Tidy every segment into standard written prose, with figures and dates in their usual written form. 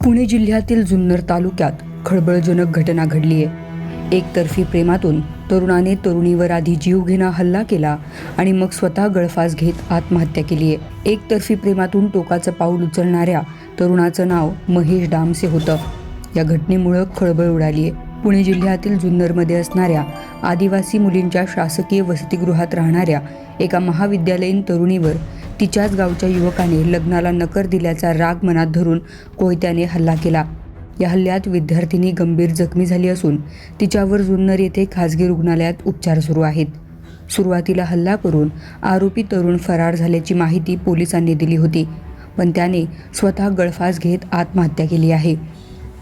पुणे जिल्ह्यातील जुन्नर तालुक्यात खळबळजनक घटना घडली आहे। एकतर्फी प्रेमातून तरुणाने तरुणीवर आधी जीवघेणा हल्ला केला आणि मग स्वतः गळफास घेत आत्महत्या केली आहे। एकतर्फी प्रेमातून टोकाचं पाऊल उचलणाऱ्या तरुणाचं नाव महेश डामसे होतं। या घटनेमुळे खळबळ उडाली आहे। पुणे जिल्ह्यातील जुन्नरमध्ये असणाऱ्या आदिवासी मुलींच्या शासकीय वसतिगृहात राहणाऱ्या एका महाविद्यालयीन तरुणीवर तिच्याच गावच्या युवकाने लग्नाला नकार दिल्याचा राग मनात धरून कोयत्याने हल्ला केला। या हल्ल्यात विद्यार्थिनी गंभीर जखमी झाली असून तिच्यावर जुन्नर येथे खासगी रुग्णालयात उपचार सुरू आहेत। सुरुवातीला हल्ला करून आरोपी तरुण फरार झाल्याची माहिती पोलिसांनी दिली होती, पण त्याने स्वतः गळफास घेत आत्महत्या केली आहे।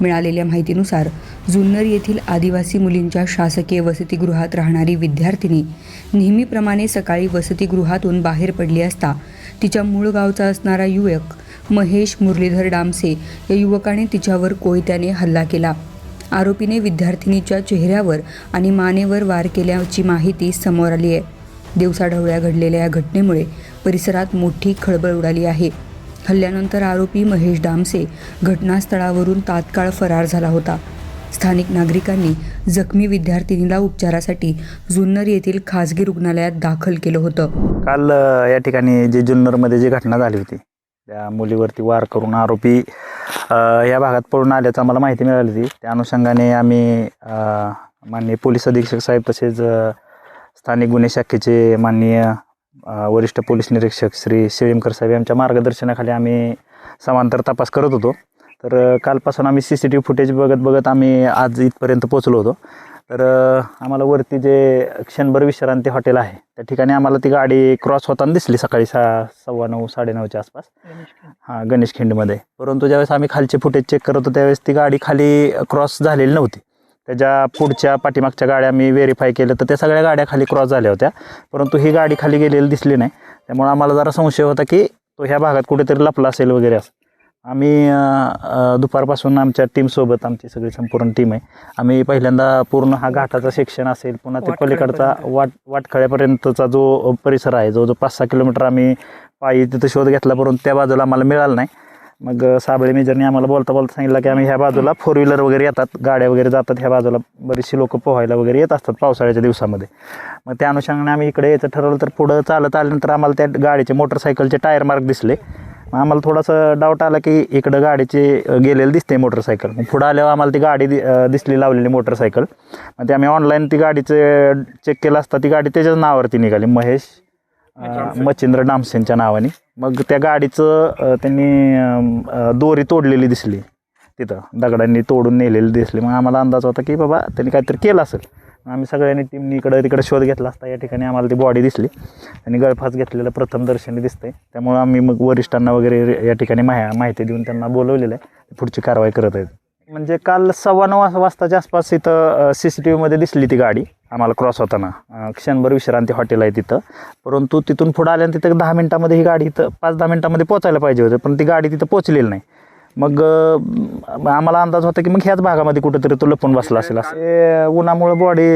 मिळालेल्या माहितीनुसार जुन्नर येथील आदिवासी मुलींच्या शासकीय वसतिगृहात राहणारी विद्यार्थिनी नेहमीप्रमाणे सकाळी वसतिगृहातून बाहेर पडली असता तिच्या मूळ गावचा असणारा युवक महेश मुरलीधर डामसे या युवकाने तिच्यावर कोयत्याने हल्ला केला। आरोपीने विद्यार्थिनीच्या चेहऱ्यावर आणि मानेवर वार केल्याची माहिती समोर आली आहे। दिवसाढवळ्या घडलेल्या या घटनेमुळे परिसरात मोठी खळबळ उडाली आहे। हल्ल्यानंतर आरोपी महेश डामसे घटनास्थळावरून तात्काळ फरार झाला होता। स्थानिक नागरिकांनी जखमी विद्यार्थिनीला उपचारासाठी जुन्नर येथील खासगी रुग्णालयात दाखल केलं होतं। काल या ठिकाणी जे जुन्नरमध्ये जी घटना झाली होती त्या मुलीवरती वार करून आरोपी या भागात पळून आल्याचं आम्हाला माहिती मिळाली होती। त्या अनुषंगाने आम्ही माननीय पोलीस अधीक्षक साहेब तसेच स्थानिक गुन्हे शाखेचे माननीय वरिष्ठ पोलीस निरीक्षक श्री शेळीमकर साहेब यांच्या मार्गदर्शनाखाली आम्ही समांतर तपास करत होतो। तर कालपासून आम्ही CCTV फुटेज बघत आम्ही आज इथपर्यंत पोहोचलो होतो। तर आम्हाला वरती जे क्षणभर विश्रांती हॉटेल आहे त्या ठिकाणी आम्हाला ती गाडी क्रॉस होताना दिसली सकाळी 9:15 साडेनऊच्या आसपास, गणेश खिंडमध्ये। परंतु ज्यावेळेस आम्ही खालचे फुटेज चेक करत होतो त्यावेळेस ती गाडी खाली क्रॉस झालेली नव्हती। त्याच्या पुढच्या पाठीमागच्या गाड्या आम्ही व्हेरीफाय केलं तर त्या सगळ्या गाड्या खाली क्रॉस झाल्या होत्या, परंतु ही गाडी खाली गेलेली दिसली नाही। त्यामुळे आम्हाला जरा संशय होता की तो ह्या भागात कुठेतरी लपला असेल वगैरे असं। आम्ही दुपारपासून आमच्या टीमसोबत, आमची सगळी संपूर्ण टीम आहे, आम्ही पहिल्यांदा पूर्ण हा घाटाचा सेक्शन असेल, पुन्हा ते पलीकडचा वाटखळ्यापर्यंतचा जो परिसर आहे, जो 5-6 किलोमीटर आम्ही पायी तिथं शोध घेतला, परंतु त्या बाजूला आम्हाला मिळालं नाही। मग साबळे मेजरने आम्हाला बोलता सांगितलं की आम्ही ह्या बाजूला 4 व्हीलर वगैरे येतात, गाड्या वगैरे जातात, ह्या बाजूला बरीचशी लोक पोहायला वगैरे येत असतात पावसाळ्याच्या दिवसामध्ये। मग त्या अनुषंगाने आम्ही इकडे यायचं ठरवलं। तर पुढं चालत आल्यानंतर आम्हाला त्या गाडीचे मोटरसायकलचे टायर मार्क दिसले। आम्हाला थोडासा डाऊट आला की इकडं गाडीचे गेलेलं दिसते मोटरसायकल। मग पुढं आल्यावर आम्हाला ती गाडी दिसली लावलेली मोटरसायकल। मग ते आम्ही ऑनलाईन ती गाडीचे चेक केलं असता ती गाडी त्याच्याच नावावरती निघाली, महेश मच्छिंद्र डामसेंच्या नावाने। मग त्या गाडीचं त्यांनी दोरी तोडलेली दिसली, तिथं दगडांनी तोडून नेलेली दिसली। मग आम्हाला अंदाज होता की बाबा त्यांनी काहीतरी केलं असेल। आम्ही सगळ्यांनी टीमनी इकडं तिकडे शोध घेतला असता या ठिकाणी आम्हाला ती बॉडी दिसली। त्यांनी गळफास घेतलेलं प्रथम दर्शनी दिसतंय। त्यामुळे आम्ही मग वरिष्ठांना वगैरे या ठिकाणी माहिती देऊन त्यांना बोलवलेलं आहे, पुढची कारवाई करत आहेत। म्हणजे काल 9:15 वाजताच्या आसपास इथं CCTVमध्ये दिसली ती गाडी आम्हाला क्रॉस होताना। क्षणभर विश्रांती हॉटेल आहे तिथं, परंतु तिथून पुढं आल्यानंतर तिथं 10 मिनिटामध्ये ही गाडी इथं 5-10 मिनिटामध्ये पोचायला पाहिजे होते, पण ती गाडी तिथं पोचलेली नाही। मग आम्हाला अंदाज होता की मग ह्याच भागामध्ये कुठेतरी तो लपून बसला असेल असं। उन्हामुळे बॉडी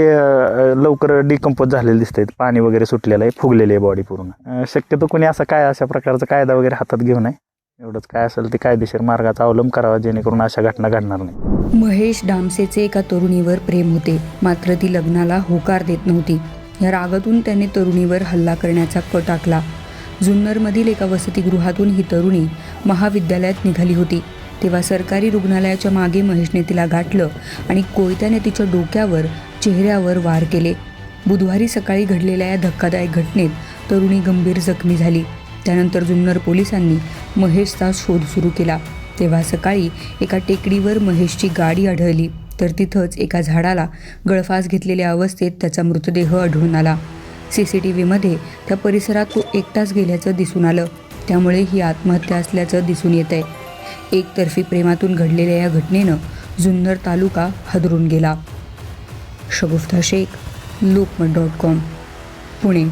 लवकर डिकम्पोज झालेली दिसते, पाणी वगैरे सुटलेलं आहे, फुगलेली आहे बॉडी पूर्ण। शक्यतो कोणी असं अशा प्रकारचा कायदा वगैरे हातात घेऊ नये, एवढंच काय असेल ते कायदेशीर मार्गाचा अवलंब करावा, जेणेकरून अशा घटना घडणार नाही। महेश डामसेचे एका तरुणीवर प्रेम होते, मात्र ती लग्नाला होकार देत नव्हती। या रागातून त्याने तरुणीवर हल्ला करण्याचा कट आखला। जुन्नरमधील एका वसतिगृहातून ही तरुणी महाविद्यालयात निघाली होती, तेव्हा सरकारी रुग्णालयाच्या मागे महेशने तिला गाठलं आणि कोयत्याने तिच्या डोक्यावर, चेहऱ्यावर वार केले। बुधवारी सकाळी घडलेल्या या धक्कादायक घटनेत तरुणी गंभीर जखमी झाली। त्यानंतर जुन्नर पोलिसांनी महेशचा शोध सुरू केला। तेव्हा सकाळी एका टेकडीवर महेशची गाडी आढळली, तर तिथंच एका झाडाला गळफास घेतलेल्या अवस्थेत त्याचा मृतदेह आढळून आला। CCTVमध्ये त्या परिसरात तो एकटाच गेल्याचं दिसून आलं, त्यामुळे ही आत्महत्या असल्याचं दिसून येत आहे। एकतर्फी प्रेमातून घडलेल्या या घटनेनं जुन्नर तालुका हादरून गेला। शगुफ्ता शेख, लोकमत.com, पुणे।